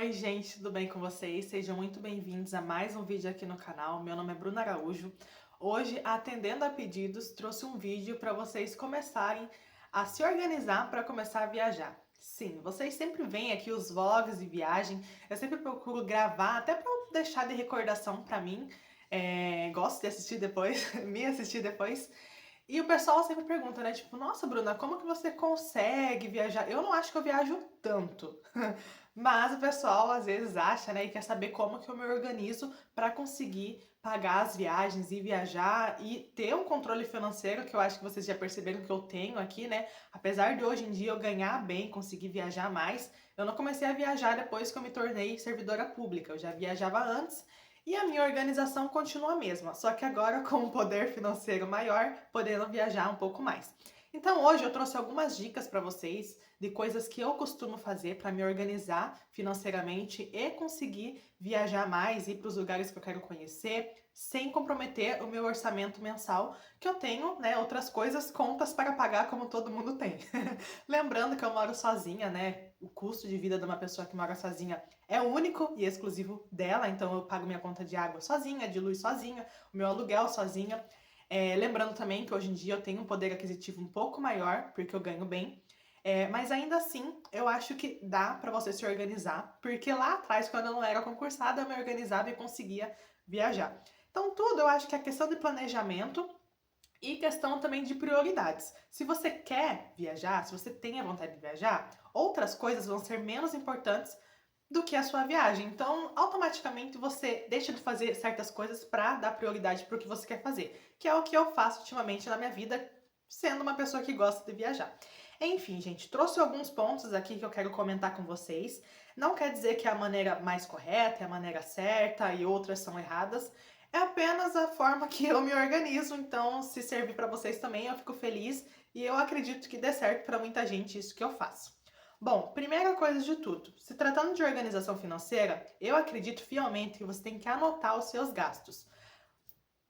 Oi, gente, tudo bem com vocês? Sejam muito bem-vindos a mais um vídeo aqui no canal. Meu nome é Bruna Araújo. Hoje, atendendo a pedidos, trouxe um vídeo para vocês começarem a se organizar para começar a viajar. Sim, vocês sempre veem aqui os vlogs de viagem. Eu sempre procuro gravar, até para deixar de recordação para mim. Gosto de assistir depois, me assistir depois. E o pessoal sempre pergunta, né? Tipo, nossa, Bruna, como que você consegue viajar? Eu não acho que eu viajo tanto. Mas o pessoal às vezes acha, né, e quer saber como que eu me organizo para conseguir pagar as viagens e viajar e ter um controle financeiro, que eu acho que vocês já perceberam que eu tenho aqui, né? Apesar de hoje em dia eu ganhar bem, conseguir viajar mais, eu não comecei a viajar depois que eu me tornei servidora pública. Eu já viajava antes e a minha organização continua a mesma, só que agora com um poder financeiro maior, podendo viajar um pouco mais. Então hoje eu trouxe algumas dicas para vocês de coisas que eu costumo fazer para me organizar financeiramente e conseguir viajar mais, ir para os lugares que eu quero conhecer, sem comprometer o meu orçamento mensal, que eu tenho, né, outras coisas, contas para pagar como todo mundo tem. Lembrando que eu moro sozinha, né? O custo de vida de uma pessoa que mora sozinha é único e exclusivo dela, então eu pago minha conta de água sozinha, de luz sozinha, o meu aluguel sozinha. Lembrando também que hoje em dia eu tenho um poder aquisitivo um pouco maior, porque eu ganho bem. Mas ainda assim, eu acho que dá para você se organizar, porque lá atrás, quando eu não era concursada, eu me organizava e conseguia viajar. Então, tudo eu acho que é questão de planejamento e questão também de prioridades. Se você quer viajar, se você tem a vontade de viajar, outras coisas vão ser menos importantes do que a sua viagem. Então, automaticamente você deixa de fazer certas coisas para dar prioridade para o que você quer fazer, que é o que eu faço ultimamente na minha vida, sendo uma pessoa que gosta de viajar. Enfim, gente, trouxe alguns pontos aqui que eu quero comentar com vocês. Não quer dizer que é a maneira mais correta, é a maneira certa e outras são erradas. É apenas a forma que eu me organizo, então se servir para vocês também, eu fico feliz e eu acredito que dê certo para muita gente isso que eu faço. Bom, primeira coisa de tudo, se tratando de organização financeira, eu acredito fielmente que você tem que anotar os seus gastos.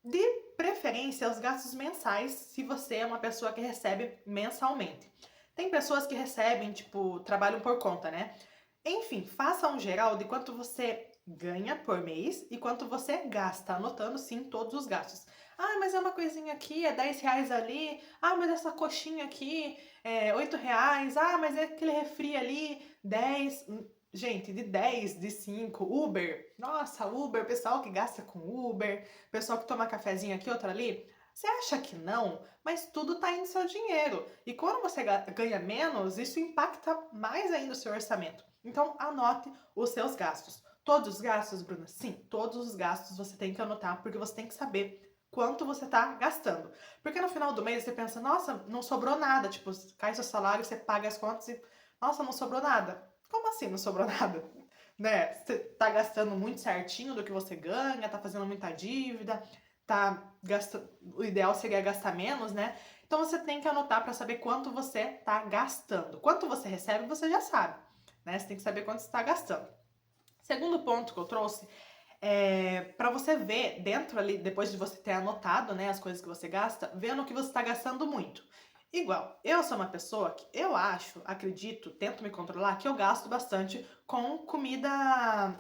De preferência, os gastos mensais, se você é uma pessoa que recebe mensalmente. Tem pessoas que recebem, tipo, trabalham por conta, né? Enfim, faça um geral de quanto você ganha por mês e quanto você gasta, anotando sim todos os gastos. Ah, mas é uma coisinha aqui, é 10 reais ali. Ah, mas essa coxinha aqui é 8 reais. Ah, mas é aquele refri ali, 10. Gente, de 10, de 5, Uber. Nossa, Uber, pessoal que gasta com Uber, pessoal que toma cafezinho aqui, outro ali. Você acha que não? Mas tudo tá indo seu dinheiro. E quando você ganha menos, isso impacta mais ainda o seu orçamento. Então, anote os seus gastos. Todos os gastos, Bruna? Sim, todos os gastos você tem que anotar, porque você tem que saber quanto você está gastando. Porque no final do mês você pensa, nossa, não sobrou nada. Tipo, cai seu salário, você paga as contas e, nossa, não sobrou nada. Como assim não sobrou nada? Né? Você tá gastando muito certinho do que você ganha, tá fazendo muita dívida, tá gastando. O ideal seria gastar menos, né? Então você tem que anotar para saber quanto você tá gastando. Quanto você recebe, você já sabe, né? Você tem que saber quanto você está gastando. Segundo ponto que eu trouxe para você ver dentro ali, depois de você ter anotado, né, as coisas que você gasta, vendo que você está gastando muito. Igual, eu sou uma pessoa que eu acho, acredito, tento me controlar, que eu gasto bastante com comida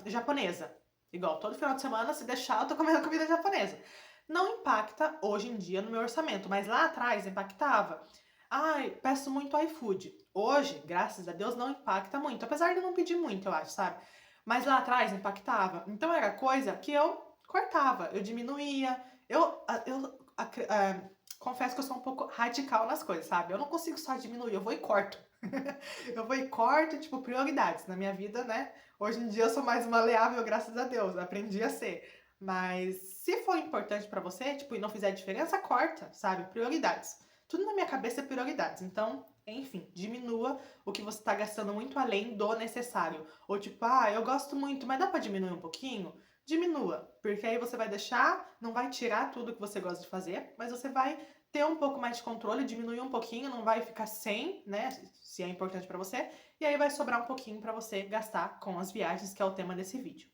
japonesa. Igual, todo final de semana, se deixar, eu tô comendo comida japonesa. Não impacta hoje em dia no meu orçamento, mas lá atrás impactava. Ai, peço muito iFood. Hoje, graças a Deus, não impacta muito. Apesar de eu não pedir muito, eu acho, sabe? Mas lá atrás impactava. Então era coisa que eu cortava, eu diminuía. Confesso que eu sou um pouco radical nas coisas, sabe? Eu não consigo só diminuir, eu vou e corto. Eu vou e corto, tipo, prioridades. Na minha vida, né? Hoje em dia eu sou mais maleável, graças a Deus. Aprendi a ser. Mas se for importante pra você, tipo, e não fizer diferença, corta, sabe? Prioridades. Tudo na minha cabeça é prioridades. Então, enfim, diminua o que você tá gastando muito além do necessário. Ou tipo, ah, eu gosto muito, mas dá pra diminuir um pouquinho? Diminua, porque aí você vai deixar, não vai tirar tudo que você gosta de fazer, mas você vai ter um pouco mais de controle, diminuir um pouquinho, não vai ficar sem, né, se é importante pra você, e aí vai sobrar um pouquinho pra você gastar com as viagens, que é o tema desse vídeo.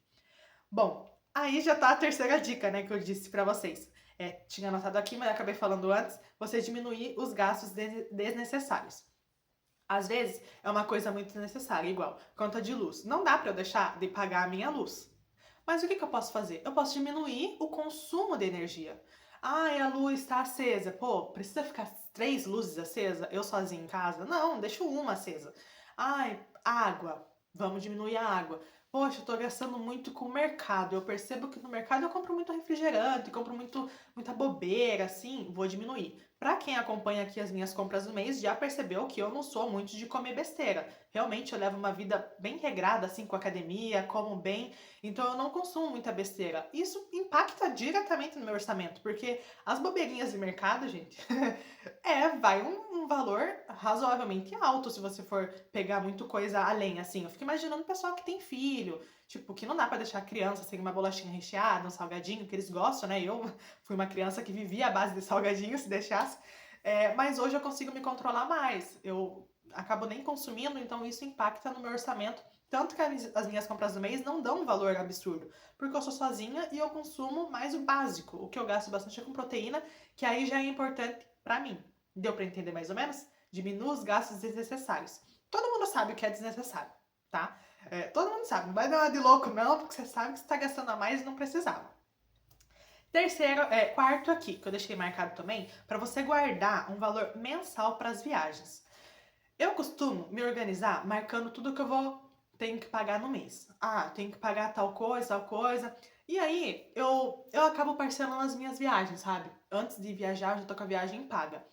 Bom, aí já tá a terceira dica, né, que eu disse pra vocês. Tinha anotado aqui, mas acabei falando antes, você diminuir os gastos desnecessários. Às vezes é uma coisa muito necessária, igual conta de luz. Não dá para eu deixar de pagar a minha luz. Mas o que eu posso fazer? Eu posso diminuir o consumo de energia. Ai, a luz está acesa. Pô, precisa ficar 3 luzes acesas? Eu sozinha em casa? Não, deixo uma acesa. Ai, água. Vamos diminuir a água. Poxa, eu tô gastando muito com o mercado. Eu percebo que no mercado eu compro muito refrigerante, compro muita bobeira, assim, vou diminuir. Pra quem acompanha aqui as minhas compras do mês, já percebeu que eu não sou muito de comer besteira. Realmente eu levo uma vida bem regrada, assim, com academia, como bem, então eu não consumo muita besteira. Isso impacta diretamente no meu orçamento, porque as bobeirinhas de mercado, gente, vai um valor razoavelmente alto se você for pegar muito coisa além, assim. Eu fico imaginando o pessoal que tem filho, tipo, que não dá pra deixar a criança sem uma bolachinha recheada, um salgadinho, que eles gostam, né? Eu fui uma criança que vivia à base de salgadinho, se deixasse. Mas hoje eu consigo me controlar mais. Eu acabo nem consumindo, então isso impacta no meu orçamento. Tanto que as minhas compras do mês não dão um valor absurdo, porque eu sou sozinha e eu consumo mais o básico. O que eu gasto bastante é com proteína, que aí já é importante pra mim. Deu pra entender mais ou menos? Diminua os gastos desnecessários. Todo mundo sabe o que é desnecessário, tá? Todo mundo sabe, não vai dar uma de louco não, porque você sabe que você tá gastando a mais e não precisava. Quarto aqui, que eu deixei marcado também, para você guardar um valor mensal para as viagens. Eu costumo me organizar marcando tudo que tenho que pagar no mês. Ah, tenho que pagar tal coisa, tal coisa. E aí eu acabo parcelando as minhas viagens, sabe? Antes de viajar, eu já tô com a viagem paga.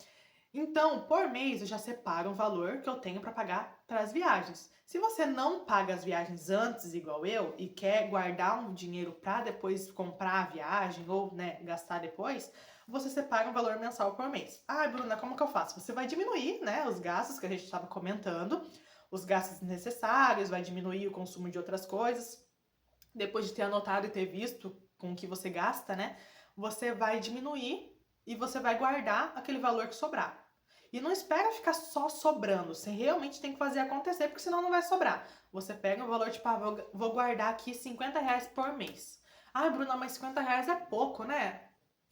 Então, por mês, eu já separo um valor que eu tenho para pagar para as viagens. Se você não paga as viagens antes, igual eu, e quer guardar um dinheiro para depois comprar a viagem ou, né, gastar depois, você separa um valor mensal por mês. Ah, Bruna, como que eu faço? Você vai diminuir, né, os gastos que a gente estava comentando, os gastos necessários, vai diminuir o consumo de outras coisas. Depois de ter anotado e ter visto com o que você gasta, né, você vai diminuir e você vai guardar aquele valor que sobrar. E não espera ficar só sobrando. Você realmente tem que fazer acontecer, porque senão não vai sobrar. Você pega o valor, tipo, vou guardar aqui R$ 50 por mês. Ah, Bruna, mas R$ 50 é pouco, né?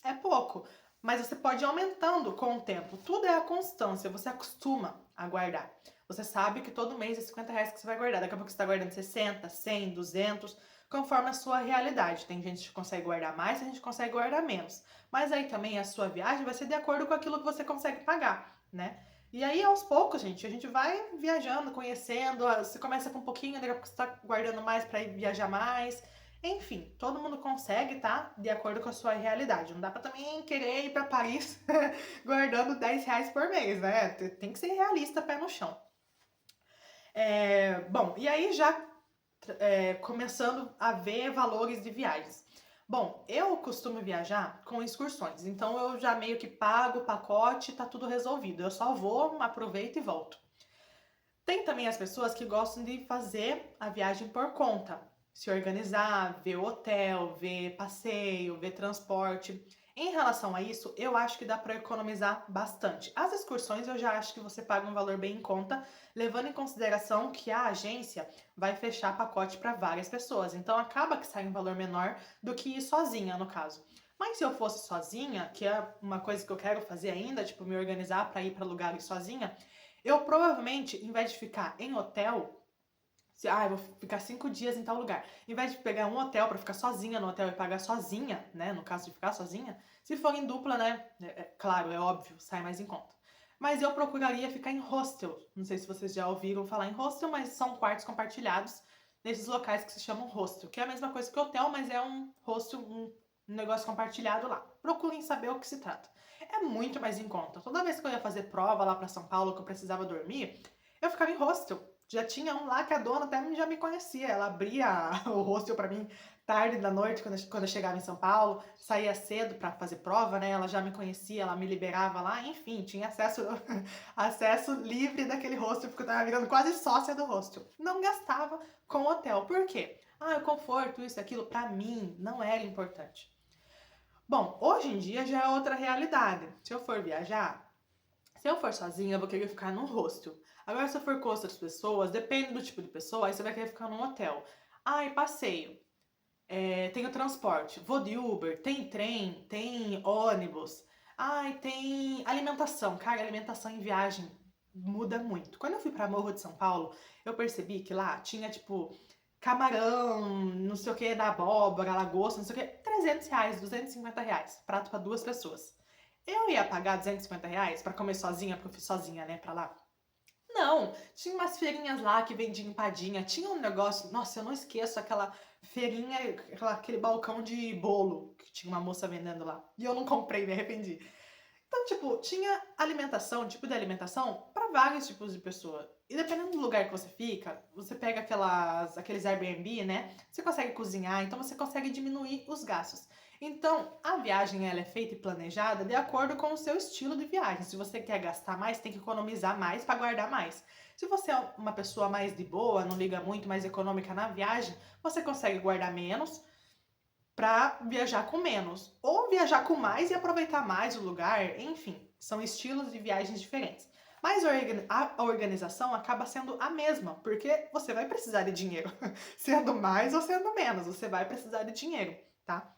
É pouco. Mas você pode ir aumentando com o tempo. Tudo é a constância. Você acostuma a guardar. Você sabe que todo mês é R$ 50 que você vai guardar. Daqui a pouco você está guardando 60, 100, 200, conforme a sua realidade. Tem gente que consegue guardar mais, tem gente que consegue guardar menos. Mas aí também a sua viagem vai ser de acordo com aquilo que você consegue pagar, né? E aí, aos poucos, gente, a gente vai viajando, conhecendo. Você começa com um pouquinho, daqui a pouco você tá guardando mais para ir viajar mais. Enfim, todo mundo consegue, tá? De acordo com a sua realidade. Não dá pra também querer ir pra Paris guardando R$ 10 por mês, né? Tem que ser realista, pé no chão. Bom, e aí já começando a ver valores de viagens. Bom, eu costumo viajar com excursões, então eu já meio que pago o pacote, tá tudo resolvido. Eu só vou, aproveito e volto. Tem também as pessoas que gostam de fazer a viagem por conta, se organizar, ver hotel, ver passeio, ver transporte. Em relação a isso, eu acho que dá para economizar bastante. As excursões eu já acho que você paga um valor bem em conta, levando em consideração que a agência vai fechar pacote para várias pessoas. Então acaba que sai um valor menor do que ir sozinha, no caso. Mas se eu fosse sozinha, que é uma coisa que eu quero fazer ainda, tipo me organizar para ir para lugares sozinha, eu provavelmente, em vez de ficar em hotel, eu vou ficar 5 dias em tal lugar. Em vez de pegar um hotel pra ficar sozinha no hotel e pagar sozinha, né? No caso de ficar sozinha, se for em dupla, né? Claro, é óbvio, sai mais em conta. Mas eu procuraria ficar em hostel. Não sei se vocês já ouviram falar em hostel, mas são quartos compartilhados nesses locais que se chamam hostel, que é a mesma coisa que hotel, mas é um hostel, um negócio compartilhado lá. Procurem saber o que se trata. É muito mais em conta. Toda vez que eu ia fazer prova lá pra São Paulo, que eu precisava dormir, eu ficava em hostel. Já tinha um lá que a dona até já me conhecia. Ela abria o hostel pra mim tarde da noite, quando eu chegava em São Paulo. Saía cedo pra fazer prova, né? Ela já me conhecia, ela me liberava lá. Enfim, tinha acesso livre daquele hostel, porque eu tava virando quase sócia do hostel. Não gastava com hotel. Por quê? O conforto, isso, aquilo, pra mim, não era importante. Bom, hoje em dia já é outra realidade. Se eu for viajar, se eu for sozinha, eu vou querer ficar num hostel. Agora, se eu for com outras pessoas, depende do tipo de pessoa, aí você vai querer ficar num hotel. Passeio. Tem o transporte. Vou de Uber, tem trem, tem ônibus. Tem alimentação. Cara, alimentação em viagem. muda muito. Quando eu fui pra Morro de São Paulo, eu percebi que lá tinha, tipo, camarão, não sei o que, da abóbora, lagosta, não sei o que, R$ 300, R$ 250, prato pra 2 pessoas. Eu ia pagar R$ 250 pra comer sozinha, porque eu fui sozinha, né, pra lá? Não, tinha umas feirinhas lá que vendiam empadinha, tinha um negócio, nossa, eu não esqueço aquela feirinha, aquele balcão de bolo que tinha uma moça vendendo lá. E eu não comprei, me arrependi. Então, tipo, tinha alimentação, tipo de alimentação para vários tipos de pessoa. E dependendo do lugar que você fica, você pega aqueles Airbnb, né? Você consegue cozinhar, então você consegue diminuir os gastos. Então, a viagem ela é feita e planejada de acordo com o seu estilo de viagem. Se você quer gastar mais, tem que economizar mais para guardar mais. Se você é uma pessoa mais de boa, não liga muito, mais econômica na viagem, você consegue guardar menos para viajar com menos, ou viajar com mais e aproveitar mais o lugar, enfim, são estilos de viagens diferentes. Mas a organização acaba sendo a mesma, porque você vai precisar de dinheiro, sendo mais ou sendo menos, você vai precisar de dinheiro, tá?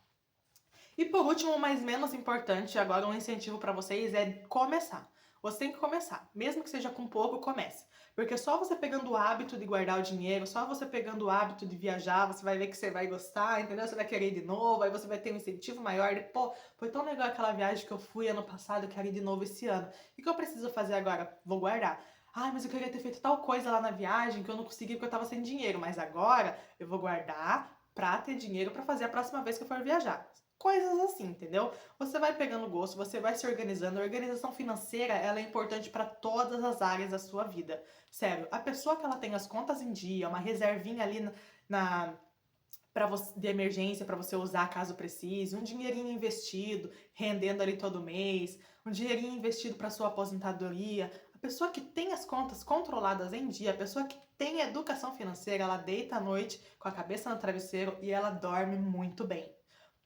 E por último, mas menos importante, agora um incentivo para vocês é começar. Você tem que começar, mesmo que seja com pouco, comece. Porque só você pegando o hábito de guardar o dinheiro, só você pegando o hábito de viajar, você vai ver que você vai gostar, entendeu? Você vai querer ir de novo, aí você vai ter um incentivo maior de, pô, foi tão legal aquela viagem que eu fui ano passado, eu quero ir de novo esse ano. E o que eu preciso fazer agora? Vou guardar. Ai, mas eu queria ter feito tal coisa lá na viagem que eu não consegui porque eu tava sem dinheiro, mas agora eu vou guardar pra ter dinheiro pra fazer a próxima vez que eu for viajar. Coisas assim, entendeu? Você vai pegando gosto, você vai se organizando. A organização financeira, ela é importante para todas as áreas da sua vida. Sério, a pessoa que ela tem as contas em dia, uma reservinha ali na para você de emergência para você usar caso precise, um dinheirinho investido, rendendo ali todo mês, um dinheirinho investido para sua aposentadoria. A pessoa que tem as contas controladas em dia, a pessoa que tem educação financeira, ela deita à noite com a cabeça no travesseiro e ela dorme muito bem.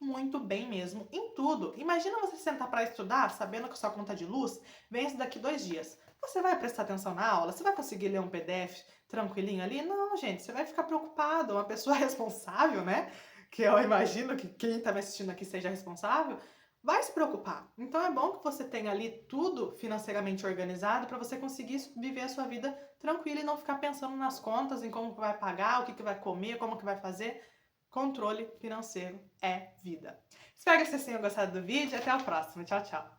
Muito bem mesmo, em tudo. Imagina você sentar para estudar sabendo que sua conta de luz vence daqui 2 dias. Você vai prestar atenção na aula? Você vai conseguir ler um PDF tranquilinho ali? Não, gente, você vai ficar preocupado. Uma pessoa responsável, né? Que eu imagino que quem está me assistindo aqui seja responsável, vai se preocupar. Então é bom que você tenha ali tudo financeiramente organizado para você conseguir viver a sua vida tranquila e não ficar pensando nas contas, em como que vai pagar, o que que vai comer, como que vai fazer. Controle financeiro é vida. Espero que vocês tenham gostado do vídeo e até o próximo. Tchau, tchau.